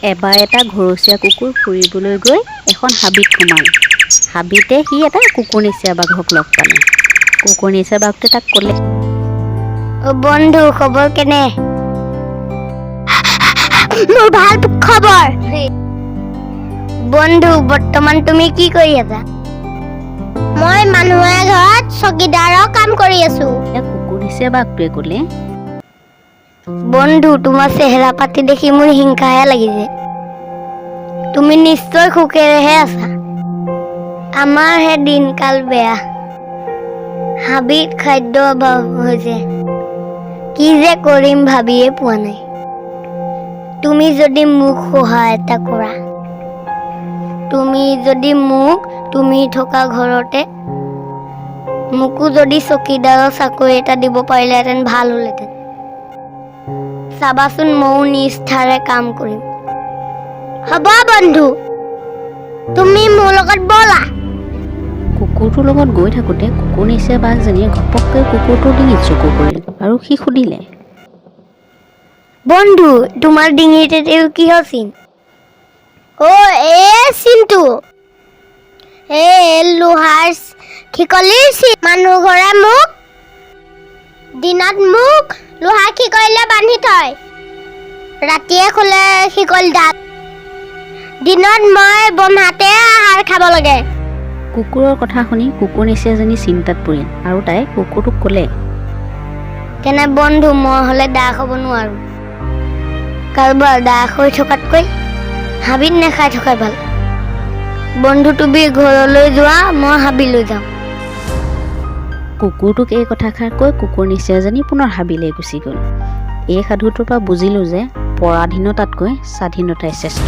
এবাৰ এটা ঘৰচীয়া কুকুৰ ফুৰিবলৈ গৈ এখন হাবিত সোমাল। হাবিতে সি এটা কুকুৰনেচীয়া বাঘক লগ পালে। কুকুৰনেচীয়া বাঘটোৱে তাক ক'লে, বন্ধু খবৰ কেনে? মোৰ ভাল খবৰ। বন্ধু বৰ্তমান তুমি কি কৰি আছা? মই মানুহৰ ঘৰত চকীদাৰৰ কাম কৰি আছো। কুকুৰনেচীয়া বাঘটোৱে ক'লে, বন্ধু তোমাৰ চেহেৰা পাতি দেখি মোৰ হিংসাহে লাগিছে। তুমি নিশ্চয় সুখেৰেহে আছা। আমাৰ হে দিনকাল বেয়া। হাবিত খাদ্য অভাৱ হৈছে। কি যে কৰিম ভাবিয়ে পোৱা নাই। তুমি যদি মোক সহায় এটা কৰা, তুমি থকা ঘৰতে মোকো যদি চকীদাৰৰ চাকৰি এটা দিব পাৰিলেহেঁতেন ভাল হ'লহেঁতেন। চাবাচোন ময়ো নিষ্ঠাৰে কাম কৰিম। হ'ব বন্ধু, তুমি মোৰ লগত ব'লা। কুকুৰটোৰ লগত গৈ থাকোঁতে কুকুৰনেচীয়া বাঘজনীয়ে ঘপককৈ কুকুৰটোৰ ডিঙিত চকু পৰিল আৰু সি সুধিলে, বন্ধু তোমাৰ ডিঙিত কিহৰ চিন? চিনটো লোহাৰ ঠিকলিৰ চিন। মানুহ ঘৰে দিনত মোক লোহাৰ শিকলিৰে বান্ধি থয়, ৰাতিয়ে খোলে শিকলিডাল। দিনত মই বনহাতে আহাৰ খাব লাগে। কুকুৰৰ কথা শুনি কুকুৰনেচীয়াজনী চিন্তাত পৰিল আৰু তাই কুকুৰটোক ক'লে, তেনে বন্ধু মই হ'লে দাস হ'ব নোৱাৰো। কাৰোবাৰ দাস হৈ থকাতকৈ হাবিত নেখাই থকাই ভাল। বন্ধু তুমি ঘৰলৈ যোৱা, মই হাবিলৈ যাম। কুকুৰটোক এই কথাষাৰ কৈ কুকুৰনেচীয়াজনী পুনৰ হাবিলৈ গুচি গ'ল। এই সাধুটোৰ পৰা বুজিলোঁ যে পৰাধীনতাতকৈ স্বাধীনতাই শ্ৰেষ্ঠ।